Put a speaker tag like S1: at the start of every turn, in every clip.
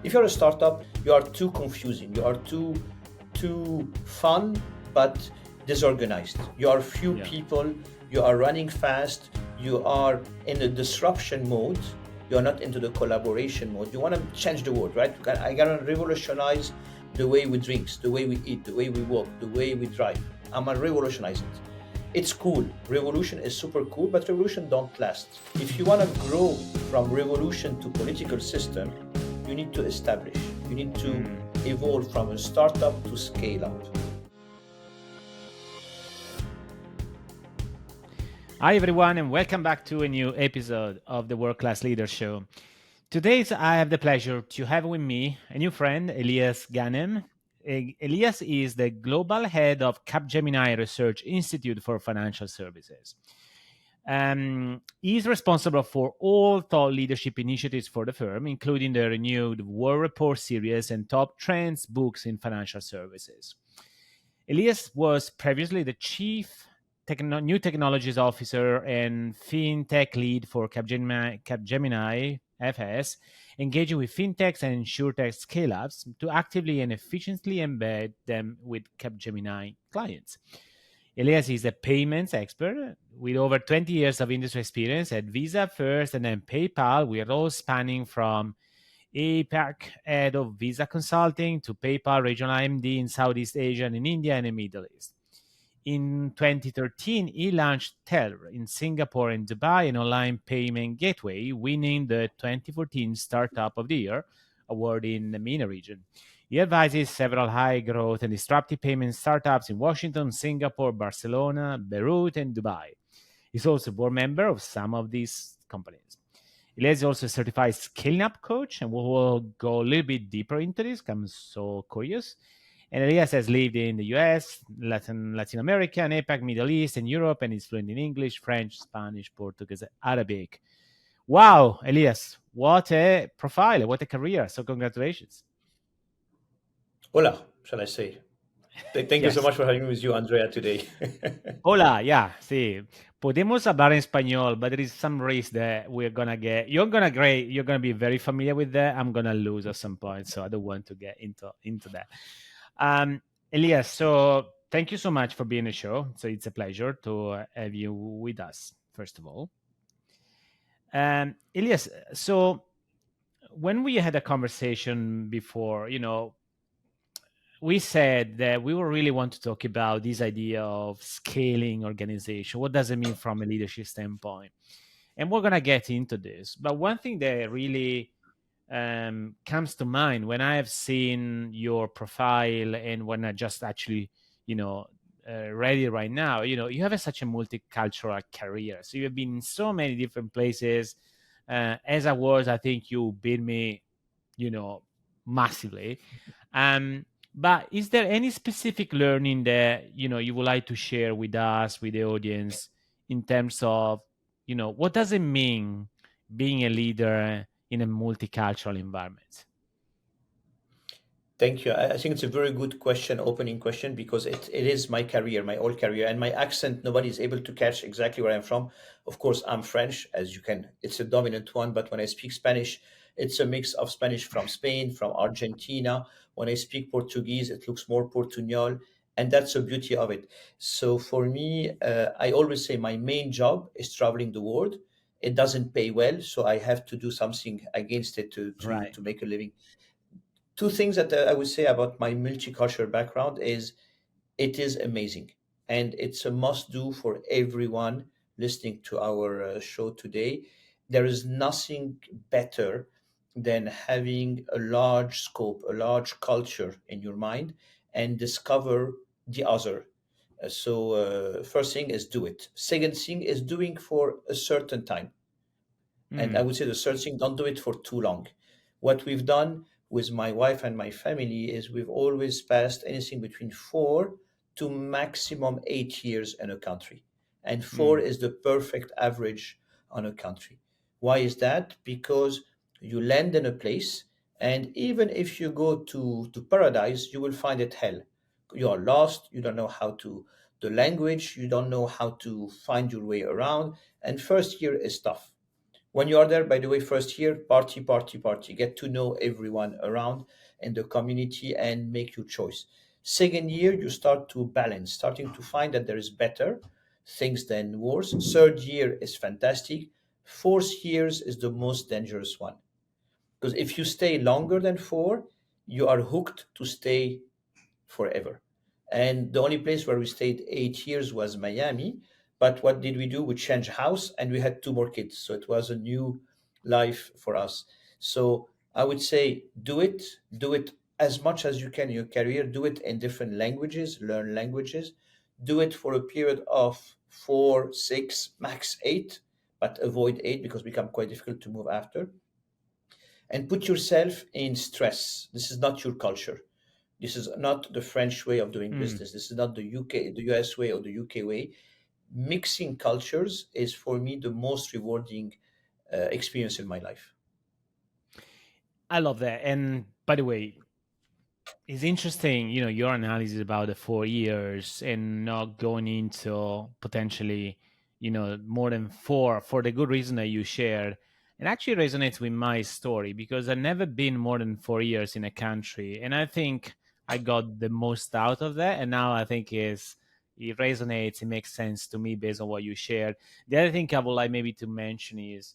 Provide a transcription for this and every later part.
S1: If you're a startup, you are too confusing. You are too fun, but disorganized. You are few
S2: Yeah.
S1: people. You are running fast. You are in the disruption mode. You are not into the collaboration mode. You want to change the world, right? I gotta revolutionize the way we drink, the way we eat, the way we walk, the way we drive. I'm gonna revolutionize it. It's cool. Revolution is super cool, but revolution don't last. If you want to grow from revolution to political system, you need to establish. You need to evolve from a startup to scale up.
S2: Hi, everyone, and welcome back to a new episode of the World Class Leader Show. Today, I have the pleasure to have with me a new friend, Elias Ghanem. Elias is the global head of Capgemini Research Institute for Financial Services. He's responsible for all thought leadership initiatives for the firm, including the renewed World Report series and top trends books in financial services. Elias was previously the chief new technologies officer and fintech lead for Capgemini FS, engaging with fintechs and insurtech scale-ups to actively and efficiently embed them with Capgemini clients. Elias is a payments expert with over 20 years of industry experience at Visa first and then PayPal, with roles spanning from APAC head of Visa Consulting to PayPal regional MD in Southeast Asia and in India and the Middle East. In 2013, he launched Tel in Singapore and Dubai, an online payment gateway, winning the 2014 Startup of the Year award in the MENA region. He advises several high growth and disruptive payment startups in Washington, Singapore, Barcelona, Beirut, and Dubai. He's also a board member of some of these companies. Elias is also a certified scaling up coach, and we will go a little bit deeper into this. I'm so curious. And Elias has lived in the US, Latin America, and APAC, Middle East, and Europe, and is fluent in English, French, Spanish, Portuguese, Arabic. Wow, Elias, what a profile, what a career. So, congratulations.
S1: Hola, shall I say? Thank you so
S2: Yes.
S1: much for having me with you, Andrea, today.
S2: Hola, yeah, sí. Podemos hablar en español, but there is some risk that we're gonna get. You're gonna be very familiar with that. I'm gonna lose at some point, so I don't want to get into that. Um, Elias, so thank you so much for being on the show. So it's a pleasure to have you with us. First of all, Elias. So when we had a conversation before, we said that we will really want to talk about this idea of scaling organization. What does it mean from a leadership standpoint? And we're going to get into this. But one thing that really comes to mind when I have seen your profile and when I just actually, read it right now, you have such a multicultural career. So you have been in so many different places. As I was, I think you beat me, massively. Um, but is there any specific learning that you would like to share with us, with the audience, in terms of what does it mean being a leader in a multicultural environment?
S1: Thank you. I think it's a very good question, opening question, because it is my career, my whole career, and my accent. Nobody is able to catch exactly where I'm from. Of course, I'm French, as you can. It's a dominant one, but when I speak Spanish, it's a mix of Spanish from Spain, from Argentina. When I speak Portuguese, it looks more Portuñol, and that's the beauty of it. So for me, I always say my main job is traveling the world. It doesn't pay well, so I have to do something against it
S2: Right.
S1: to make a living. Two things that I would say about my multicultural background is it is amazing and it's a must do for everyone listening to our show today. There is nothing better than having a large scope, a large culture in your mind and discover the other. First thing is do it. Second thing is doing for a certain time. And I
S2: Mm,
S1: would say the third thing, don't do it for too long. What we've done with my wife and my family is we've always passed anything between 4 to maximum 8 years in a country. And four
S2: mm,
S1: is the perfect average on a country. Why is that? Because you land in a place, and even if you go to paradise, you will find it hell. You are lost, you don't know how to the language, you don't know how to find your way around, and first year is tough. When you are there, by the way, first year, party, party, party. Get to know everyone around in the community and make your choice. Second year, you start to balance, starting to find that there is better things than worse. Third year is fantastic. Fourth years is the most dangerous one. Because if you stay longer than four, you are hooked to stay forever. And the only place where we stayed 8 years was Miami. But what did we do? We changed house and we had two more kids. So it was a new life for us. So I would say do it as much as you can in your career, do it in different languages, learn languages, do it for a period of 4, 6, max 8, but avoid 8 because it becomes quite difficult to move after. And put yourself in stress. This is not your culture. This is not the French way of doing
S2: Mm.
S1: business. This is not the US way or the UK way. Mixing cultures is for me the most rewarding experience in my life.
S2: I love that. And by the way, it's interesting, your analysis about the 4 years and not going into potentially, more than four for the good reason that you shared. It actually resonates with my story because I've never been more than 4 years in a country. And I think I got the most out of that. And now I think it resonates, it makes sense to me based on what you shared. The other thing I would like maybe to mention is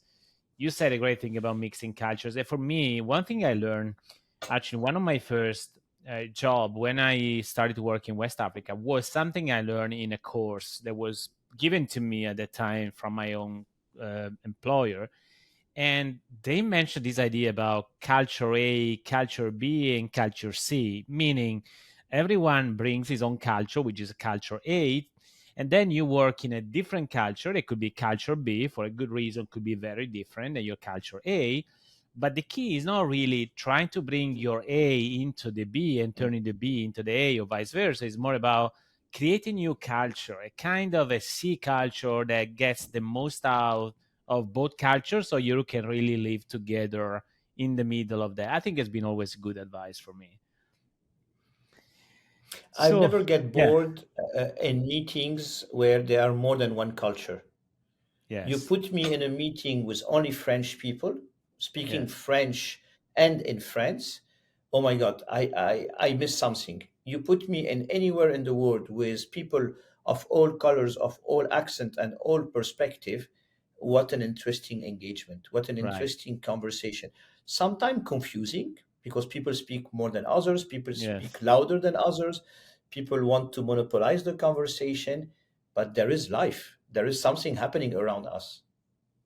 S2: you said a great thing about mixing cultures. And for me, one thing I learned actually, one of my first job when I started to work in West Africa was something I learned in a course that was given to me at the time from my own employer. And they mentioned this idea about culture A, culture B, and culture C, meaning everyone brings his own culture, which is culture A, and then you work in a different culture. It could be culture B for a good reason, could be very different than your culture A. But the key is not really trying to bring your A into the B and turning the B into the A or vice versa. It's more about creating new culture, a kind of a C culture that gets the most out of both cultures so you can really live together in the middle of that. I think it's been always good advice for me.
S1: I
S2: So,
S1: never get
S2: yeah,
S1: bored in meetings where there are more than one culture. You
S2: yes,
S1: put me in a meeting with only French people speaking
S2: yes,
S1: French and in France. Oh my God, I miss something. You put me in anywhere in the world with people of all colors, of all accent and all perspective. What an interesting engagement. What an
S2: right,
S1: interesting conversation. Sometimes confusing because people speak more than others, people speak
S2: yes.
S1: louder than others, people want to monopolize the conversation, but there is life. There is something happening around us.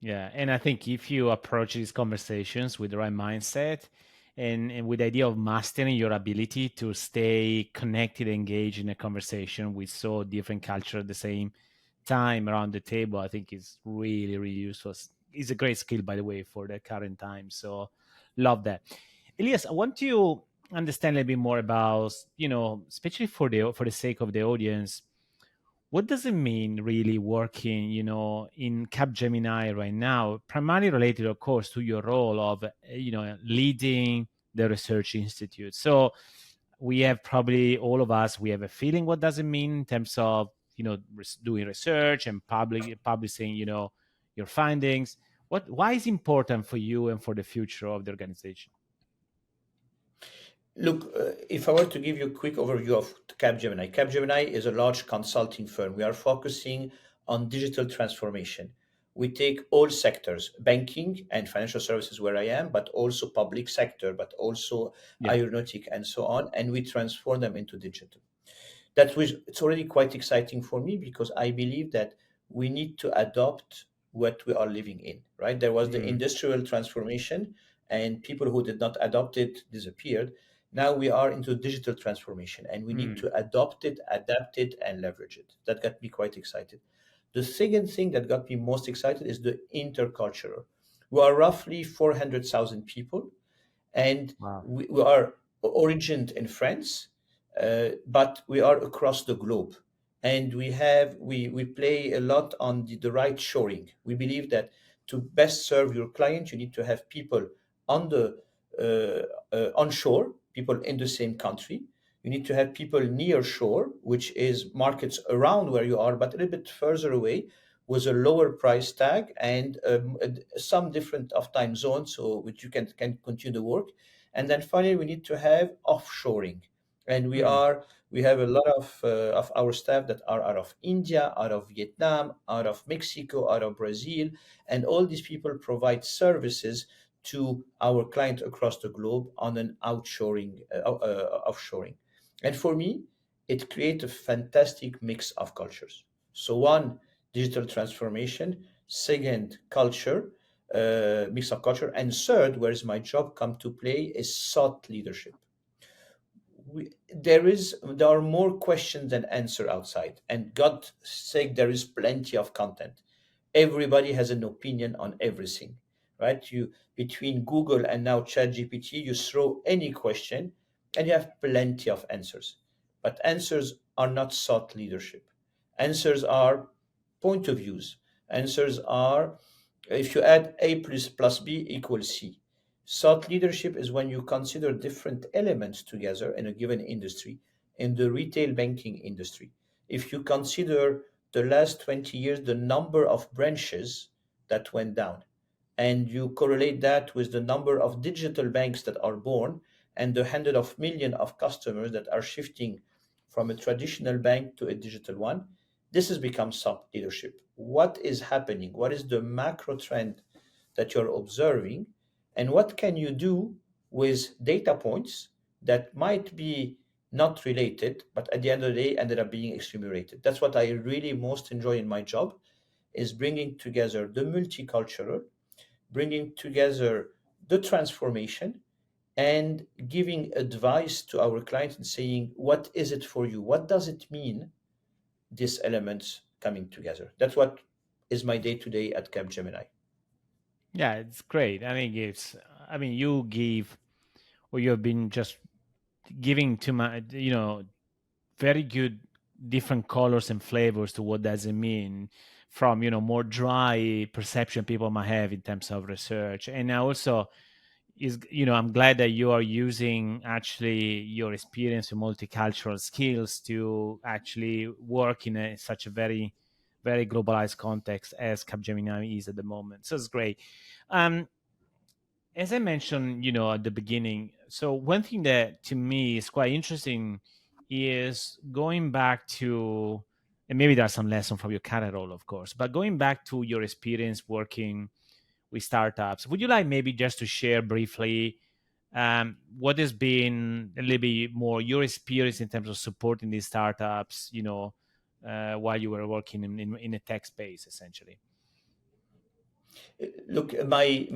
S2: Yeah, and I think if you approach these conversations with the right mindset and with the idea of mastering your ability to stay connected, engaged in a conversation with so different culture at the same time around the table, I think is really, really useful. It's a great skill, by the way, for the current time. So love that. Elias, I want to understand a little bit more about, especially for the sake of the audience, what does it mean really working, in Capgemini right now, primarily related, of course, to your role of, leading the research institute. So we have probably all of us, we have a feeling what does it mean in terms of, doing research and publishing, your findings. Why is it important for you and for the future of the organization?
S1: Look, if I were to give you a quick overview of Capgemini, Capgemini is a large consulting firm. We are focusing on digital transformation. We take all sectors, banking and financial services, where I am, but also public sector, but also
S2: Yeah.
S1: aeronautic and so on, and we transform them into digital. That was it's already quite exciting for me because I believe that we need to adopt what we are living in, right? There was the
S2: Mm,
S1: industrial transformation and people who did not adopt it disappeared. Now we are into digital transformation and we need
S2: mm,
S1: to adopt it, adapt it, and leverage it. That got me quite excited. The second thing that got me most excited is the intercultural. We are roughly 400,000 people and
S2: wow.
S1: we are origined in France, but we are across the globe. And we play a lot on the right shoring. We believe that to best serve your client, you need to have people on the onshore, people in the same country. You need to have people near shore, which is markets around where you are, but a little bit further away, with a lower price tag and some different of time zones so which you can continue the work. And then finally, we need to have offshoring. And
S2: Mm.
S1: we have a lot of our staff that are out of India, out of Vietnam, out of Mexico, out of Brazil, and all these people provide services to our client across the globe on an offshoring. And for me, it creates a fantastic mix of cultures. So one, digital transformation. Second, culture, mix of culture. And third, where is my job come to play, is thought leadership. There are more questions than answer outside, and God's sake, there is plenty of content. Everybody has an opinion on everything, right? You between Google and now ChatGPT, you throw any question, and you have plenty of answers. But answers are not thought leadership. Answers are point of views. Answers are if you add A plus B equals C. Thought leadership is when you consider different elements together in a given industry, in the retail banking industry. If you consider the last 20 years, the number of branches that went down, and you correlate that with the number of digital banks that are born and the hundred of million of customers that are shifting from a traditional bank to a digital one, this has become thought leadership. What is happening? What is the macro trend that you're observing? And what can you do with data points that might be not related, but at the end of the day ended up being extremely related? That's what I really most enjoy in my job, is bringing together the multicultural, bringing together the transformation, and giving advice to our clients and saying, what is it for you? What does it mean, these elements coming together? That's what is my day to day at Capgemini.
S2: Yeah, it's great. I think I mean, you give, or you have been just giving to my, very good different colors and flavors to what does it mean from, more dry perception people might have in terms of research. And I also I'm glad that you are using actually your experience and multicultural skills to actually work in such a very very globalized context as Capgemini is at the moment. So it's great. um as I mentioned, at the beginning, so one thing that to me is quite interesting is going back to, and maybe there are some lessons from your current role, of course, but going back to your experience working with startups, would you like maybe just to share briefly what has been a little bit more your experience in terms of supporting these startups, while you were working in a tech space, essentially?
S1: Look, my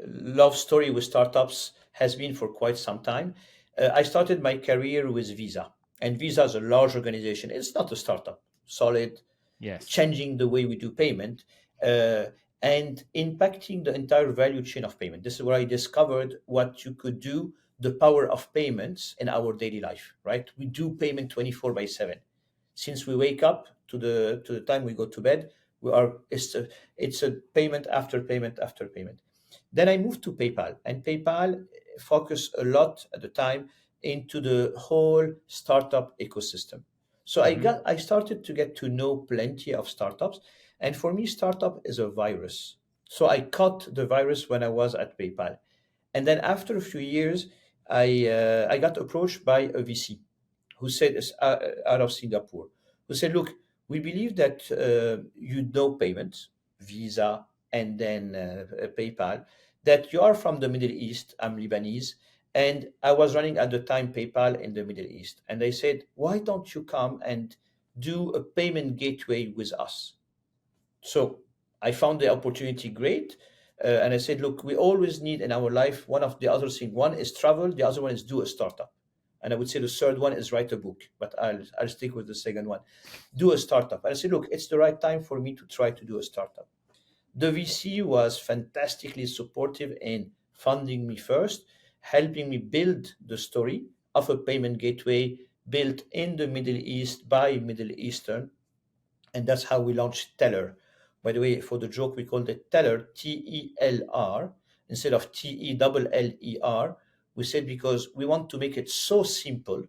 S1: love story with startups has been for quite some time. I started my career with Visa, and Visa is a large organization. It's not a startup, solid,
S2: Yes.
S1: changing the way we do payment, uh, and impacting the entire value chain of payment. This is where I discovered what you could do, the power of payments in our daily life. Right, we do payment 24/7 since we wake up to the time we go to bed. We are it's a payment after payment after payment. Then I moved to PayPal, and PayPal focused a lot at the time into the whole startup ecosystem. So
S2: Hmm.
S1: I started to get to know plenty of startups, and for me, startup is a virus. So I caught the virus when I was at PayPal, and then after a few years, I got approached by a VC who said out of Singapore, who said, "Look, we believe that you know payments, Visa, and then PayPal. That you are from the Middle East. I'm Lebanese, and I was running at the time PayPal in the Middle East. And they said, why don't you come and do a payment gateway with us?" So I found the opportunity great. And I said, look, we always need in our life one of the other things. One is travel, the other one is do a startup. And I would say the third one is write a book, but I'll stick with the second one. Do a startup. And I said, look, it's the right time for me to try to do a startup. The VC was fantastically supportive in funding me first, helping me build the story of a payment gateway built in the Middle East by Middle Eastern, and that's how we launched Teller. By the way, for the joke, we called it Teller, Telr, instead of Teller. We said because we want to make it so simple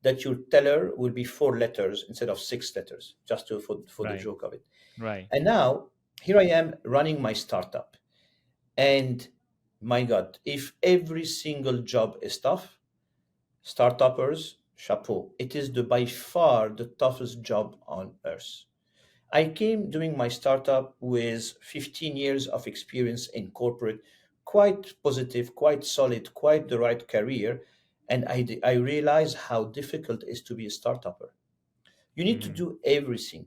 S1: that your teller will be 4 letters instead of 6 letters, just for the
S2: Right.
S1: joke of it.
S2: Right.
S1: And now here I am running my startup. And my God, if every single job is tough, startuppers, chapeau. It is the by far the toughest job on earth. I came doing my startup with 15 years of experience in corporate, quite positive, quite solid, quite the right career. And I realized how difficult it is to be a startupper. You need to
S2: Mhm.
S1: do everything.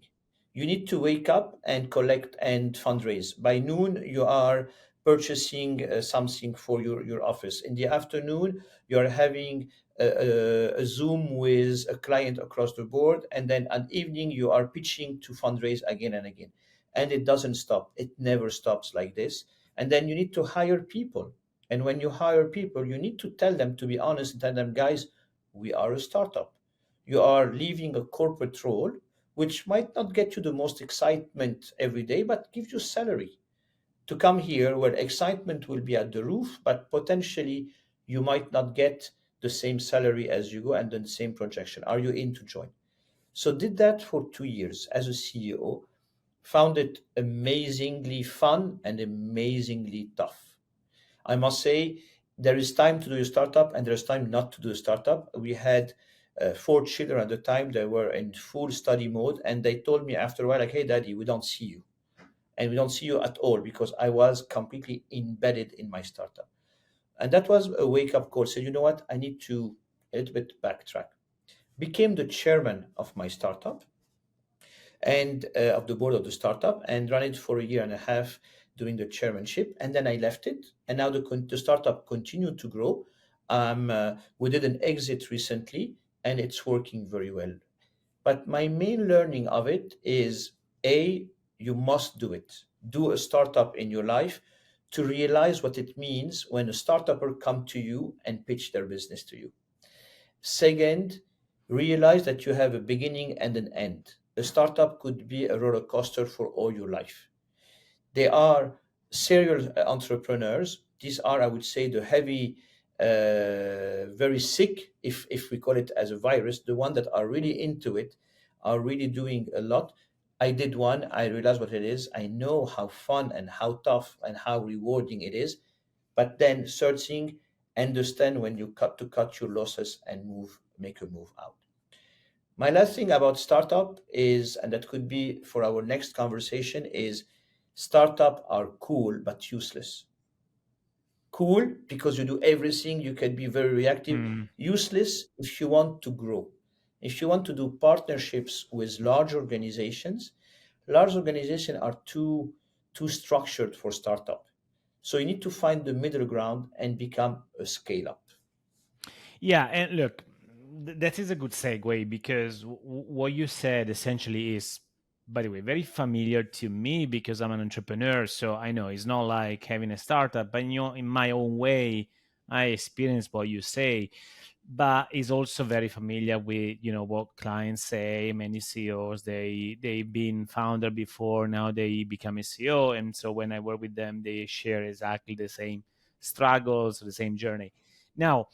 S1: You need to wake up and collect and fundraise. By noon, you are purchasing something for your office. In the afternoon, you are having a Zoom with a client across the board. And then at evening, you are pitching to fundraise again and again. And it doesn't stop. It never stops like this. And then you need to hire people. And when you hire people, you need to tell them, to be honest, and tell them, guys, we are a startup. You are leaving a corporate role, which might not get you the most excitement every day, but gives you salary to come here where excitement will be at the roof, but potentially you might not get the same salary as you go and the same projection. Are you in to join? So did that for 2 years as a CEO, found it amazingly fun and amazingly tough. I must say, there is time to do a startup and there's time not to do a startup. We had 4 children at the time. They were in full study mode, and they told me after a while, like, "Hey, Daddy, we don't see you, and we don't see you at all," because I was completely embedded in my startup. And that was a wake-up call. So you know what? I need to a little bit backtrack. Became the chairman of my startup and of the board of the startup and ran it for a year and a half doing the chairmanship. And then I left it. And now the startup continued to grow. We did an exit recently and it's working very well. But my main learning of it is A, you must do it. Do a startup in your life to realize what it means when a startupper come to you and pitch their business to you. Second, realize that you have a beginning and an end. A startup could be a roller coaster for all your life. They are serial entrepreneurs. These are, I would say, the heavy, very sick, if we call it as a virus, the one that are really into it, are really doing a lot. I did one, I realized what it is. I know how fun and how tough and how rewarding it is. But then searching, understand when you cut your losses and make a move out. My last thing about startup is, and that could be for our next conversation, is startup are cool but useless. Cool because you do everything, you can be very reactive.
S2: Mm.
S1: Useless if you want to grow. If you want to do partnerships with large organizations, large organizations are too structured for startup. So you need to find the middle ground and become a scale up.
S2: Yeah, and look, that is a good segue because what you said essentially is, by the way, very familiar to me because I'm an entrepreneur. So I know it's not like having a startup, but in my own way, I experience what you say. But it's also very familiar with what clients say. Many CEOs they've been founder before, now they become a CEO, and so when I work with them, they share exactly the same struggles, the same journey. Now,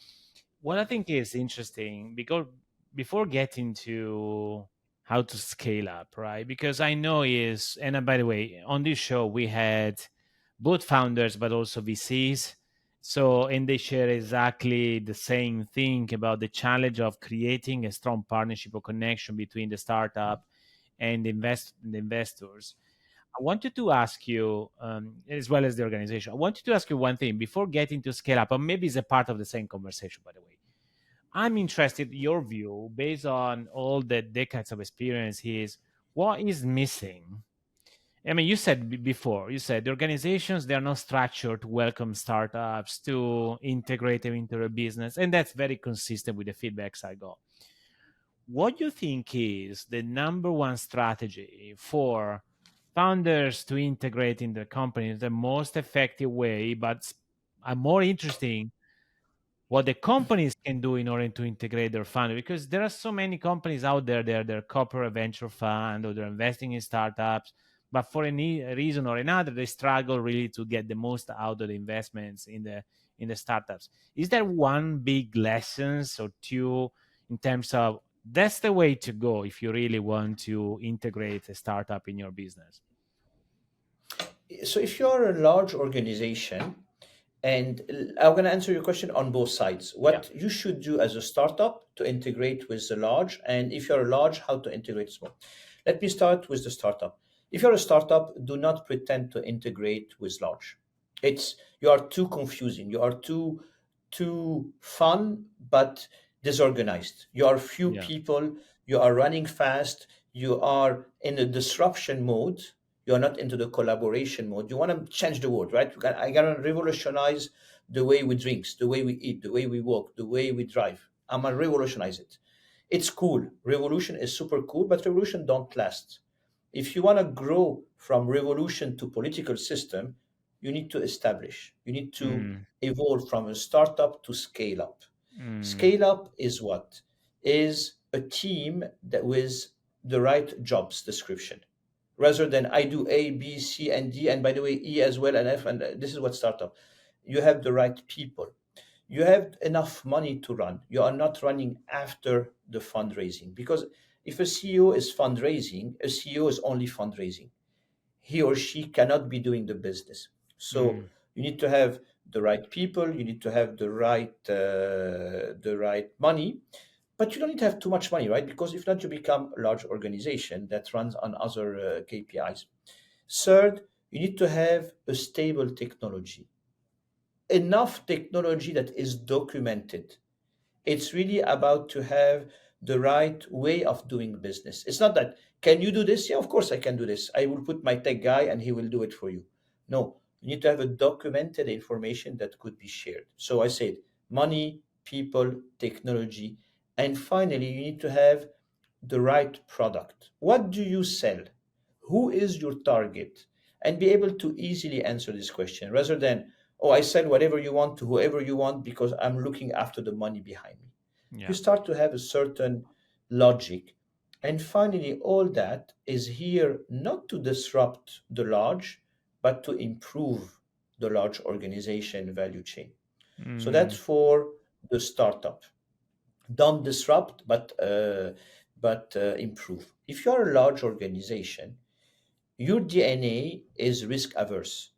S2: what I think is interesting, because before getting to how to scale up, right? Because I know is, and by the way, on this show we had both founders but also VCs. So, and they share exactly the same thing about the challenge of creating a strong partnership or connection between the startup and the investors. I wanted to ask you, as well as the organization, I wanted to ask you one thing before getting to scale up, or maybe it's a part of the same conversation, by the way. I'm interested in your view based on all the decades of experience is what is missing. I mean, you said before, you said the organizations, they are not structured to welcome startups, to integrate them into their business. And that's very consistent with the feedbacks I got. What do you think is the number one strategy for founders to integrate in their companies the most effective way, but more interesting what the companies can do in order to integrate their fund, because there are so many companies out there, they're corporate venture fund or they're investing in startups, but for any reason or another they struggle really to get the most out of the investments in the startups. Is there one big lessons or two in terms of that's the way to go if you really want to integrate a startup in your business.
S1: So if you're a large organization, and I'm going to answer your question on both sides.
S2: Yeah.
S1: What you should do as a startup to integrate with the large, and if you're a large, how to integrate small. Let me start with the startup. If you're a startup, do not pretend to integrate with large. It's you are too confusing. You are too fun but disorganized. You are few
S2: Yeah.
S1: people. You are running fast. You are in a disruption mode. You're not into the collaboration mode. You want to change the world, right? I gotta revolutionize the way we drink, the way we eat, the way we walk, the way we drive. I'm gonna revolutionize it. It's cool. Revolution is super cool, but revolution don't last. If you want to grow from revolution to political system, you need to establish. You need to
S2: Mm,
S1: evolve from a startup to scale up.
S2: mm,
S1: Scale up is what? Is a team that with the right jobs description rather than I do A, B, C, and D, and by the way, E as well, and F, and this is what startup. You have the right people. You have enough money to run. You are not running after the fundraising because if a CEO is fundraising, a CEO is only fundraising. He or she cannot be doing the business. So
S2: mm,
S1: you need to have the right people. You need to have the right money, but you don't need to have too much money, right? Because if not, you become a large organization that runs on other KPIs. Third, you need to have a stable technology, enough technology that is documented. It's really about to have the right way of doing business. It's not that, can you do this? Yeah, of course I can do this. I will put my tech guy and he will do it for you. No, you need to have a documented information that could be shared. So I said money, people, technology, and finally you need to have the right product. What do you sell? Who is your target? And be able to easily answer this question rather than, oh, I sell whatever you want to whoever you want because I'm looking after the money behind me. You
S2: yeah.
S1: start to have a certain logic. And finally, all that is here not to disrupt the large, but to improve the large organization value chain. So that's
S2: Mm,
S1: for the startup. Don't disrupt, but improve. If you're a large organization, your DNA is risk averse.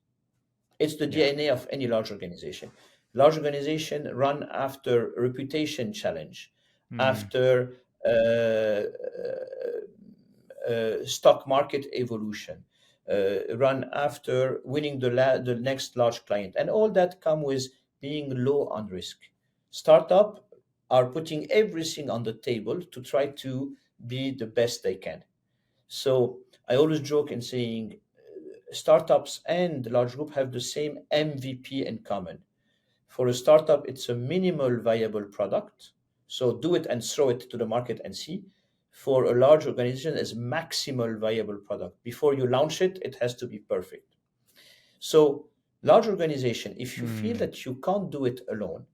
S1: It's the
S2: yeah.
S1: DNA of any large organization. Large organization run after reputation challenge,
S2: Mm,
S1: after stock market evolution, run after winning the next large client, and all that come with being low on risk. Startup are putting everything on the table to try to be the best they can. So I always joke in saying startups and large group have the same MVP in common. For a startup, it's a minimal viable product. So do it and throw it to the market and see. For a large organization, it's maximal viable product. Before you launch it, it has to be perfect. So large organization, if you feel
S2: mm,
S1: that you can't do it alone,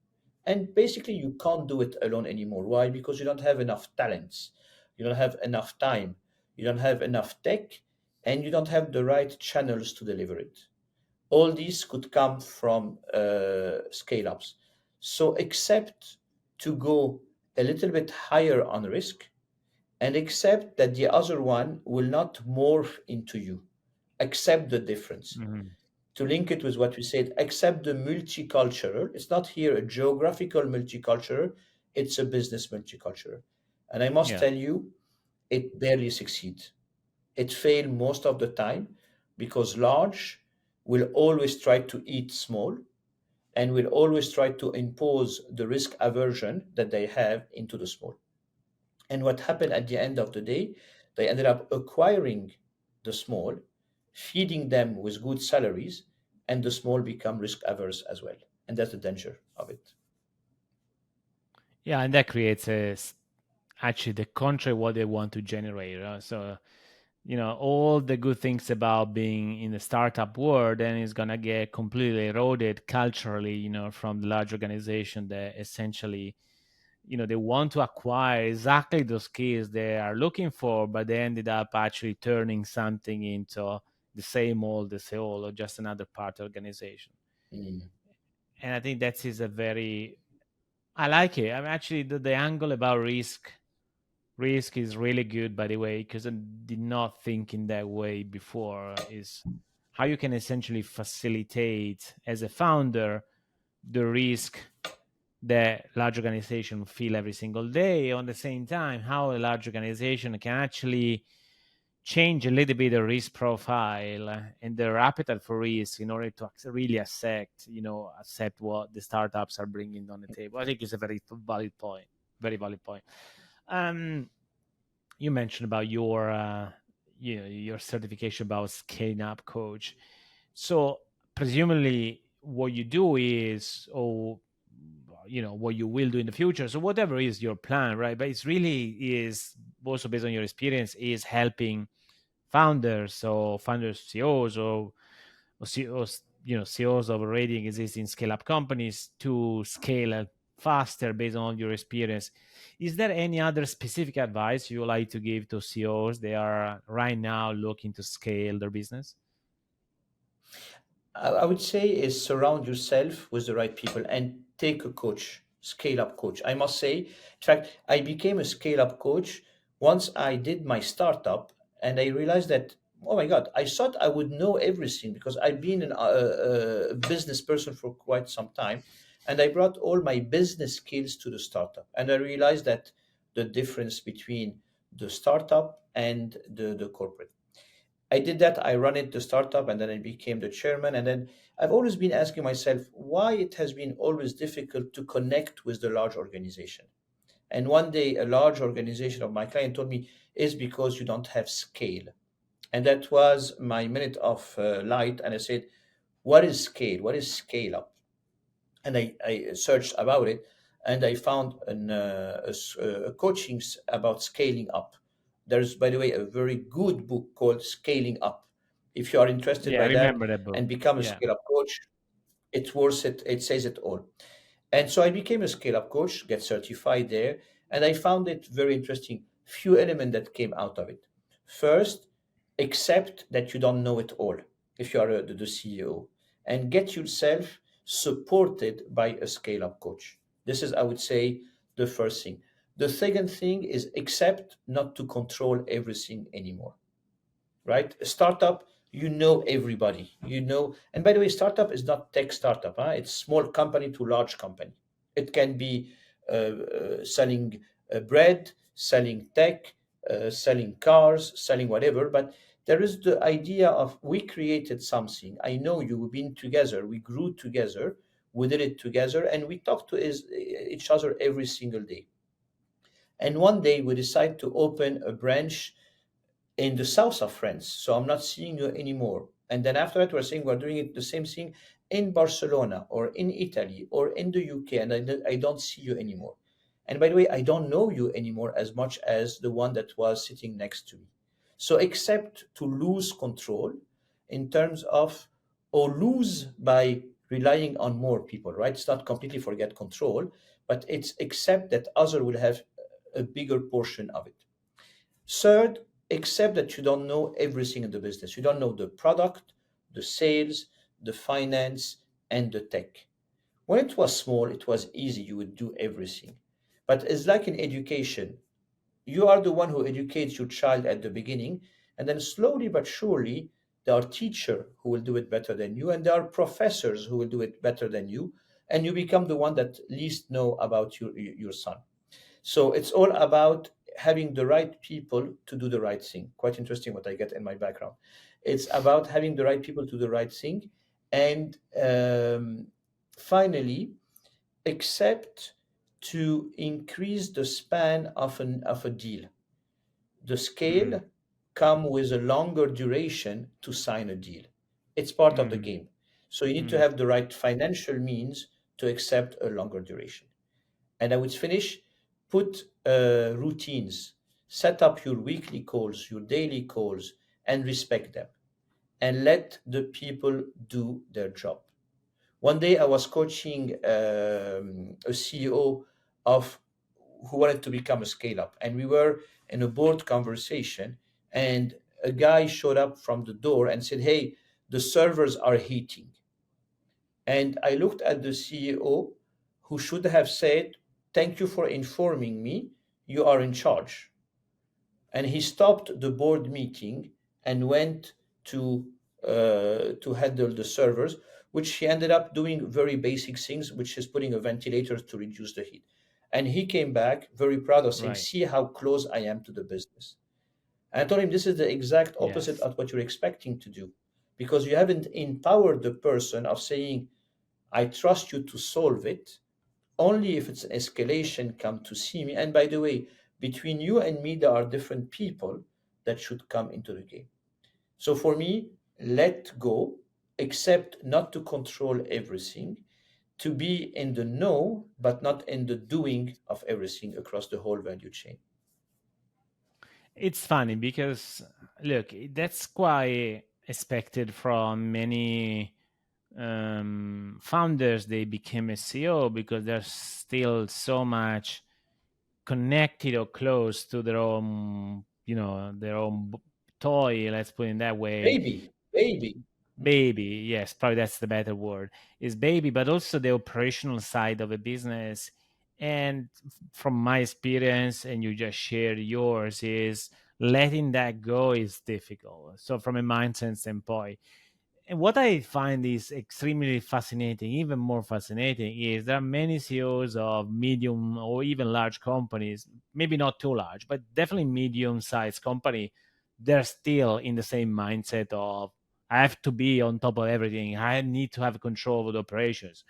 S1: and basically you can't do it alone anymore. Why? Because you don't have enough talents, you don't have enough time, you don't have enough tech, and you don't have the right channels to deliver it. All these could come from scale ups. So accept to go a little bit higher on risk and accept that the other one will not morph into you. Accept the difference.
S2: mm,
S1: To link it with what we said, accept the multicultural. It's not here a geographical multicultural, it's a business multicultural. And I must
S2: yeah.
S1: tell you, it barely succeeds. It fails most of the time because large will always try to eat small and will always try to impose the risk aversion that they have into the small. And what happened at the end of the day, they ended up acquiring the small, feeding them with good salaries, and the small become risk averse as well. And that's the danger of it.
S2: Yeah, and that creates actually the contrary what they want to generate. So all the good things about being in the startup world, then is gonna get completely eroded culturally. From the large organization that essentially they want to acquire exactly those skills they are looking for, but they ended up actually turning something into the same old, the same old, or just another part of the organization.
S1: Mm.
S2: And I think that is a very I like it. I'm actually the angle about risk is really good, by the way, because I did not think in that way before. Is how you can essentially facilitate as a founder the risk that large organization feel every single day. On the same time, how a large organization can actually change a little bit the risk profile and their appetite for risk in order to really accept what the startups are bringing on the table. I think it's a very valid point. Very valid point. Um, you mentioned about your certification about scaling up coach. So presumably what you do is, or what you will do in the future, so whatever is your plan, right? But it's really is also based on your experience, is helping founders or founders, CEOs, or CEOs, CEOs of already existing scale up companies to scale faster based on your experience. Is there any other specific advice you would like to give to CEOs they are right now looking to scale their business?
S1: I would say is surround yourself with the right people and take a coach, scale up coach. I must say, in fact, I became a scale up coach once I did my startup and I realized that, oh my God, I thought I would know everything because I've been a business person for quite some time. And I brought all my business skills to the startup. And I realized that the difference between the startup and the corporate. I did that. I run it, the startup, and then I became the chairman. And then I've always been asking myself why it has been always difficult to connect with the large organization. And one day, a large organization of my client told me, is because you don't have scale. And that was my minute of light. And I said, what is scale? What is scale up? And I searched about it, and I found a coachings about scaling up. There's, by the way, a very good book called Scaling Up. If you are interested
S2: Yeah, I
S1: by that
S2: remember that book.
S1: and become a
S2: Yeah.
S1: scale up coach, it's worth it. It says it all. And so I became a scale up coach, get certified there, and I found it very interesting. Few elements that came out of it. First, accept that you don't know it all if you are the CEO, and get yourself supported by a scale up coach. This is, I would say, the first thing. The second thing is accept not to control everything anymore, right? A startup, you know everybody, and by the way, startup is not tech startup, huh? It's small company to large company. It can be selling bread, selling tech, selling cars, selling whatever, but there is the idea of we created something. I know you, we've been together, we grew together, we did it together, and we talk to each other every single day. And one day we decide to open a branch in the south of France. So I'm not seeing you anymore. And then after that, we're saying we're doing it the same thing in Barcelona or in Italy or in the UK, and I don't see you anymore. And by the way, I don't know you anymore as much as the one that was sitting next to me. So accept to lose control in terms of, or lose by relying on more people, right? It's not completely forget control, but it's accept that other will have a bigger portion of it. Third, accept that you don't know everything in the business. You don't know the product, the sales, the finance, and the tech. When it was small, it was easy. You would do everything. But it's like in education. You are the one who educates your child at the beginning, and then slowly but surely, there are teachers who will do it better than you, and there are professors who will do it better than you, and you become the one that least know about your son. So it's all about having the right people to do the right thing. Quite interesting what I get in my background. It's about having the right people to do the right thing. And finally, accept to increase the span of a deal. The
S2: Mm,
S1: scale come with a longer duration to sign a deal. It's part of the
S2: mm,
S1: game. So you need to
S2: mm,
S1: have the right financial means to accept a longer duration. And I would finish, put routines, set up your weekly calls, your daily calls, and respect them. And let the people do their job. One day I was coaching a CEO of who wanted to become a scale up, and we were in a board conversation, and a guy showed up from the door and said, "Hey, the servers are heating." And I looked at the CEO, who should have said, Thank you for informing me. You are in charge. And he stopped the board meeting and went to handle the servers, which he ended up doing very basic things, which is putting a ventilator to reduce the heat. And he came back very proud of saying,
S2: Right.
S1: "See how close I am to the business." And I told him this is the exact opposite
S2: Yes.
S1: of what you're expecting to do, because you haven't empowered the person of saying, "I trust you to solve it. Only if it's an escalation, come to see me. And by the way, between you and me, there are different people that should come into the game." So for me, let go, accept not to control everything, to be in the know, but not in the doing of everything across the whole value chain.
S2: It's funny because, look, that's quite expected from many founders. They became a CEO because there's still so much connected or close to their own, their own toy, let's put it that way.
S1: Baby.
S2: Baby, yes, probably that's the better word, is baby, but also the operational side of a business. And from my experience, and you just shared yours, is letting that go is difficult. So from a mindset standpoint, and what I find is extremely fascinating, even more fascinating, is there are many CEOs of medium or even large companies, maybe not too large, but definitely medium-sized company. They're still in the same mindset of I have to be on top of everything. I need to have control over the operations,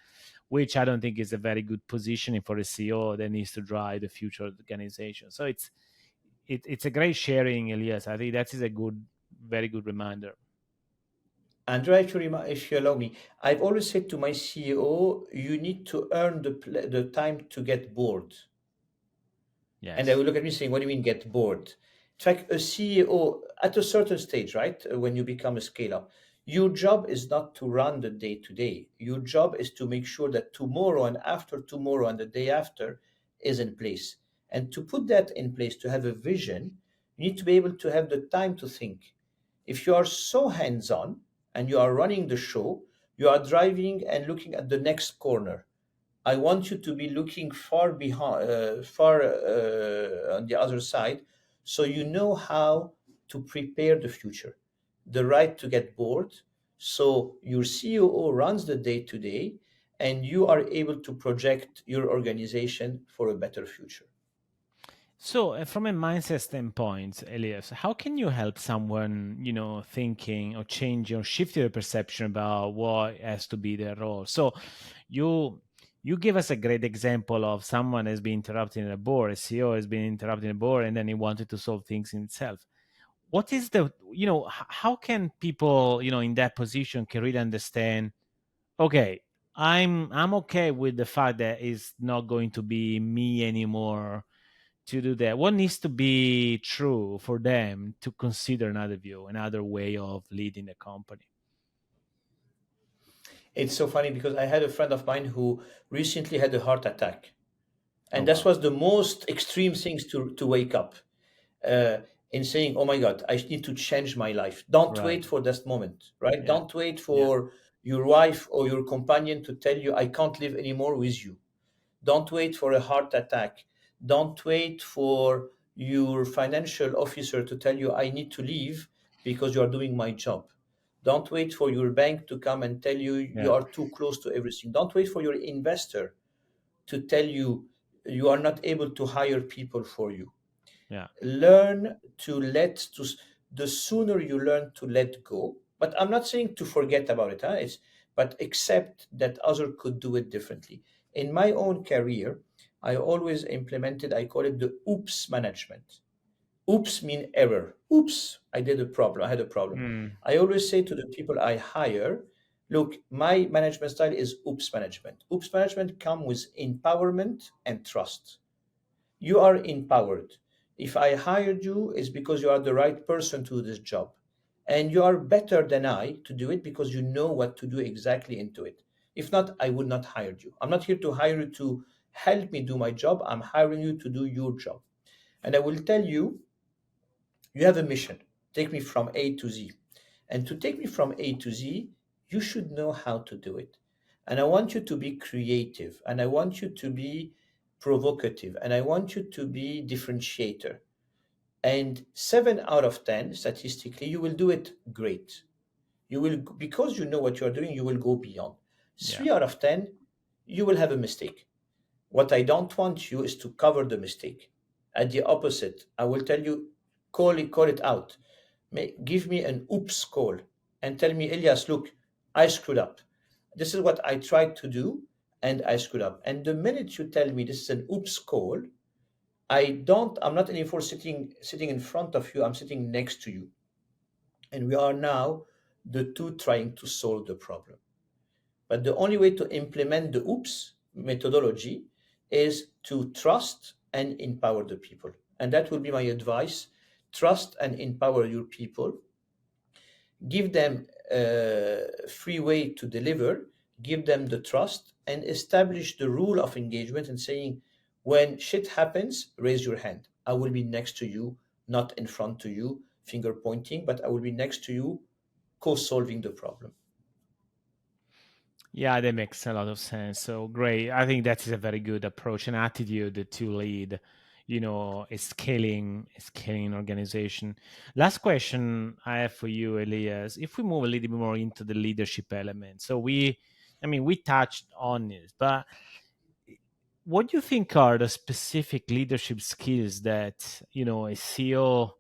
S2: which I don't think is a very good positioning for a CEO that needs to drive the future of the organization. So it's a great sharing, Elias. I think that is a good, very good reminder.
S1: Andrea, if you allow me, I've always said to my CEO, you need to earn the time to get bored. And they will
S2: Yes.
S1: look at me saying, "What do you mean get bored?" In fact, a CEO at a certain stage, right, when you become a scale up, your job is not to run the day to day. Your job is to make sure that tomorrow and after tomorrow and the day after is in place. And to put that in place, to have a vision, you need to be able to have the time to think. If you are so hands on and you are running the show, you are driving and looking at the next corner. I want you to be looking far behind, far on the other side, so you know how to prepare the future. The right to get bored. So your COO runs the day to day, and you are able to project your organization for a better future.
S2: So, from a mindset standpoint, Elias, how can you help someone, thinking or change or shift their perception about what has to be their role? So, you you give us a great example of someone has been interrupting a board, a CEO has been interrupting a board, and then he wanted to solve things himself. What is the, how can people, in that position can really understand? Okay, I'm okay with the fact that it's not going to be me anymore to do that. What needs to be true for them to consider another view, another way of leading the company?
S1: It's so funny because I had a friend of mine who recently had a heart attack,
S2: Oh
S1: and that
S2: wow.
S1: was the most extreme things to wake up. uh, in saying, "Oh my God, I need to change my life." Don't
S2: Right.
S1: wait for that moment, right?
S2: Yeah.
S1: Don't wait
S2: Yeah.
S1: for your wife or your companion to tell you, "I can't live anymore with you." Don't wait for a heart attack. Don't wait for your financial officer to tell you, "I need to leave because you are doing my job." Don't wait for your bank to come and tell you you
S2: Yeah.
S1: are too close to everything. Don't wait for your investor to tell you you are not able to hire people for you.
S2: Yeah.
S1: Learn to let to The sooner you learn to let go, but I'm not saying to forget about it, huh? But accept that other could do it differently. In my own career, I always implemented, I call it the oops management. Oops mean error. Oops, I had a problem.
S2: Mm.
S1: I always say to the people I hire, look, my management style is oops management. Oops management come with empowerment and trust. You are empowered. If I hired you, it's because you are the right person to do this job. And you are better than I to do it because you know what to do exactly into it. If not, I would not hire you. I'm not here to hire you to help me do my job. I'm hiring you to do your job. And I will tell you, you have a mission. Take me from A to Z. And to take me from A to Z, you should know how to do it. And I want you to be creative. And I want you to be provocative, and I want you to be differentiator. And 7 out of 10, statistically, you will do it great. You will, because you know what you are doing, you will go beyond.
S2: Yeah.
S1: 3 out of 10, you will have a mistake. What I don't want you is to cover the mistake. At the opposite, I will tell you, call it out. Give me an oops call and tell me, Elias, look, I screwed up. This is what I tried to do and I screwed up. And the minute you tell me this is an oops call, I'm not anymore sitting in front of you, I'm sitting next to you. And we are now the two trying to solve the problem. But the only way to implement the OOPS methodology is to trust and empower the people. And that will be my advice. Trust and empower your people. Give them a free way to deliver. Give them the trust and establish the rule of engagement and saying, when shit happens, raise your hand. I will be next to you, not in front to you, finger pointing, but I will be next to you, co-solving the problem.
S2: Yeah, that makes a lot of sense. So great. I think that is a very good approach and attitude to lead, a scaling organization. Last question I have for you, Elias. If we move a little bit more into the leadership element. So we touched on this, but what do you think are the specific leadership skills that, a CEO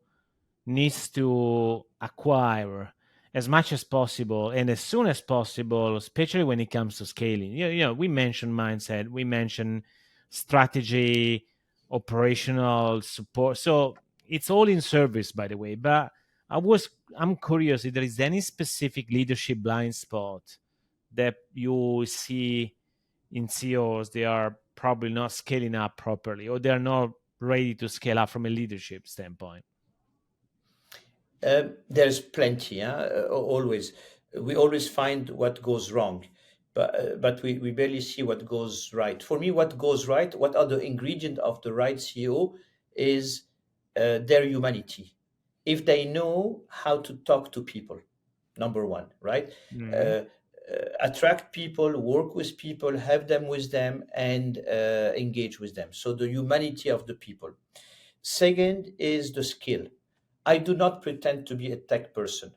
S2: needs to acquire as much as possible and as soon as possible, especially when it comes to scaling? We mentioned mindset, we mentioned strategy, operational support. So it's all in service, by the way. But I'm curious if there is any specific leadership blind spot that you see in CEOs. They are probably not scaling up properly, or they're not ready to scale up from a leadership standpoint.
S1: There's plenty, always. We always find what goes wrong, but we barely see what goes right. For me, what goes right, what are the ingredients of the right CEO is their humanity. If they know how to talk to people, number one, right?
S2: Mhm.
S1: Uh, Attract people, work with people, have them with them, and engage with them. So the humanity of the people. Second is the skill. I do not pretend to be a tech person.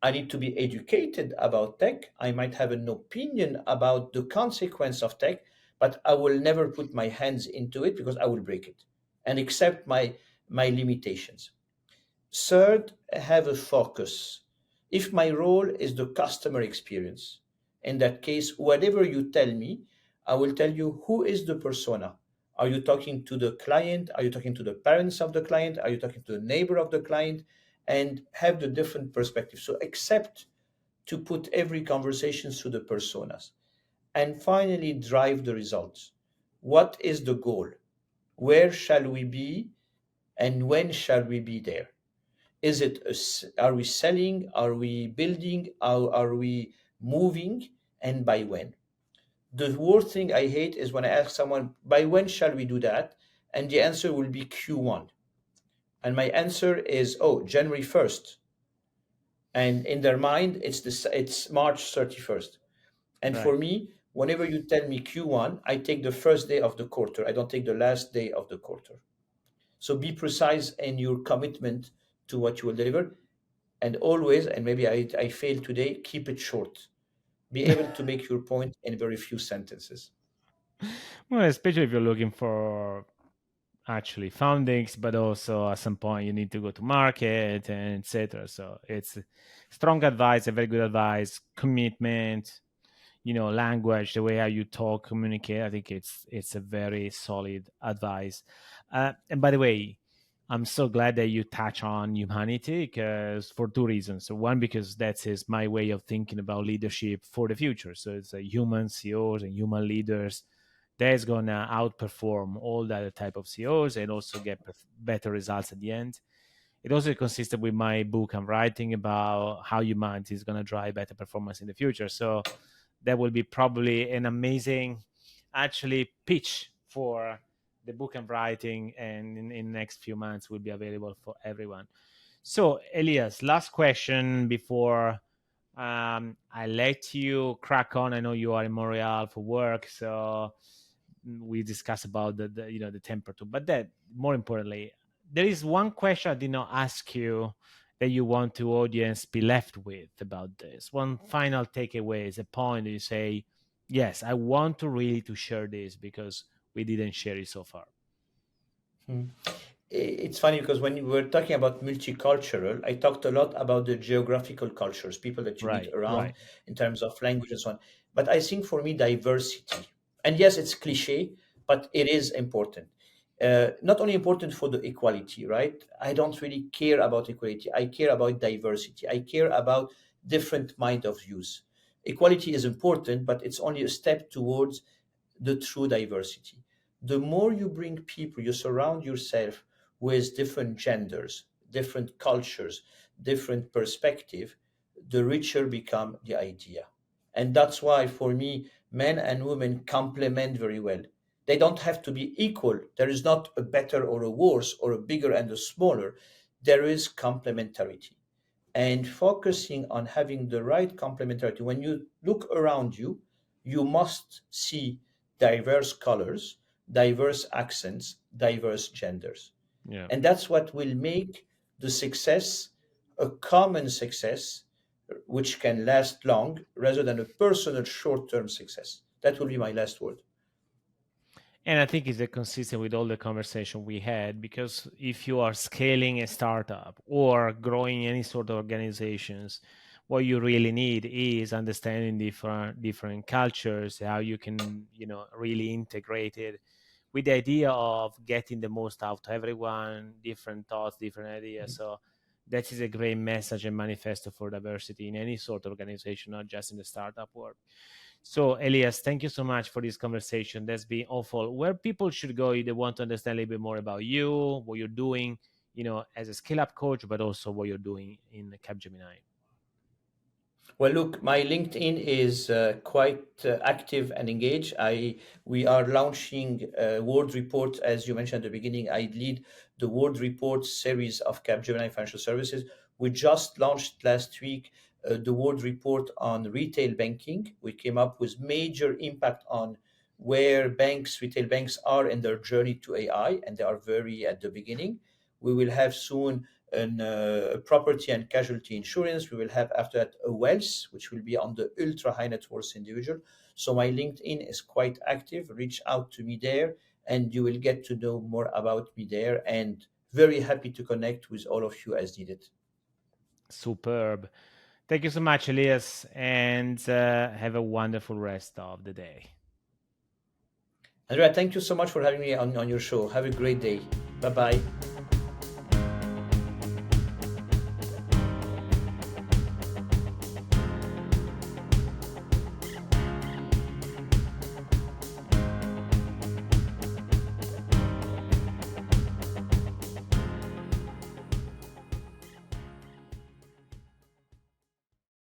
S1: I need to be educated about tech. I might have an opinion about the consequence of tech, but I will never put my hands into it because I will break it and accept my limitations. Third, have a focus. If my role is the customer experience, in that case, whatever you tell me, I will tell you who is the persona. Are you talking to the client? Are you talking to the parents of the client? Are you talking to the neighbor of the client? And have the different perspectives. So accept to put every conversation through the personas. And finally, drive the results. What is the goal? Where shall we be? And when shall we be there? Are we selling? Are we building? Are we moving? And by when? The worst thing I hate is when I ask someone, by when shall we do that? And the answer will be Q1. And my answer is, oh, January 1st. And in their mind, it's March 31st. And
S2: Right.
S1: for me, whenever you tell me Q1, I take the first day of the quarter. I don't take the last day of the quarter. So be precise in your commitment to what you will deliver. And always, and maybe I failed today, keep it short. Be able to make your point in very few sentences.
S2: Well, especially if you're looking for actually foundings, but also at some point you need to go to market and etc. So it's strong advice, a very good advice, commitment, language, the way how you talk, communicate. I think it's a very solid advice. And by the way, I'm so glad that you touch on humanity, because for two reasons. So one, because that is my way of thinking about leadership for the future. So it's a human CEOs and human leaders that's gonna outperform all the other type of CEOs and also get better results at the end. It also consistent with my book I'm writing about how humanity is gonna drive better performance in the future. So that will be probably an amazing actually pitch for the book I'm writing, and in the next few months will be available for everyone. So Elias, last question before I let you crack on. I know you are in Montreal for work, so we discussed about the temperature. But that, more importantly, there is one question I did not ask you that you want to audience be left with about this. One final takeaway is a point that you say, yes, I want to really to share this because we didn't share it so far.
S1: Hmm. It's funny because when we were talking about multicultural, I talked a lot about the geographical cultures, people that you meet
S2: Right,
S1: around
S2: right.
S1: in terms of language and so on. But I think for me, diversity, and yes, it's cliche, but it is important. Not only important for the equality, right? I don't really care about equality. I care about diversity. I care about different mind of views. Equality is important, but it's only a step towards the true diversity. The more you bring people, you surround yourself with different genders, different cultures, different perspective, the richer become the idea. And that's why for me, men and women complement very well. They don't have to be equal. There is not a better or a worse or a bigger and a smaller. There is complementarity and focusing on having the right complementarity. When you look around you, you must see diverse colors, diverse accents, diverse genders.
S2: Yeah.
S1: And that's what will make the success a common success, which can last long rather than a personal short term success. That will be my last word.
S2: And I think it's consistent with all the conversation we had, because if you are scaling a startup or growing any sort of organizations, what you really need is understanding different cultures, how you can, really integrate it with the idea of getting the most out of everyone, different thoughts, different ideas. So that is a great message and manifesto for diversity in any sort of organization, not just in the startup world. So, Elias, thank you so much for this conversation. That's been awful. Where people should go if they want to understand a little bit more about you, what you're doing, as a scale up coach, but also what you're doing in Capgemini.
S1: Well, look, my LinkedIn is quite active and engaged. We are launching World Report, as you mentioned at the beginning. I lead the World Report series of Capgemini Financial Services. We just launched last week the World Report on retail banking. We came up with major impact on where retail banks are in their journey to AI, and they are very at the beginning. We will have soon property and casualty insurance. We will have after that a wealth, which will be on the ultra high net worth individual. So my LinkedIn is quite active. Reach out to me there, and you will get to know more about me there. And very happy to connect with all of you as needed.
S2: Superb. Thank you so much, Elias, and have a wonderful rest of the day.
S1: Andrea, thank you so much for having me on your show. Have a great day. Bye bye.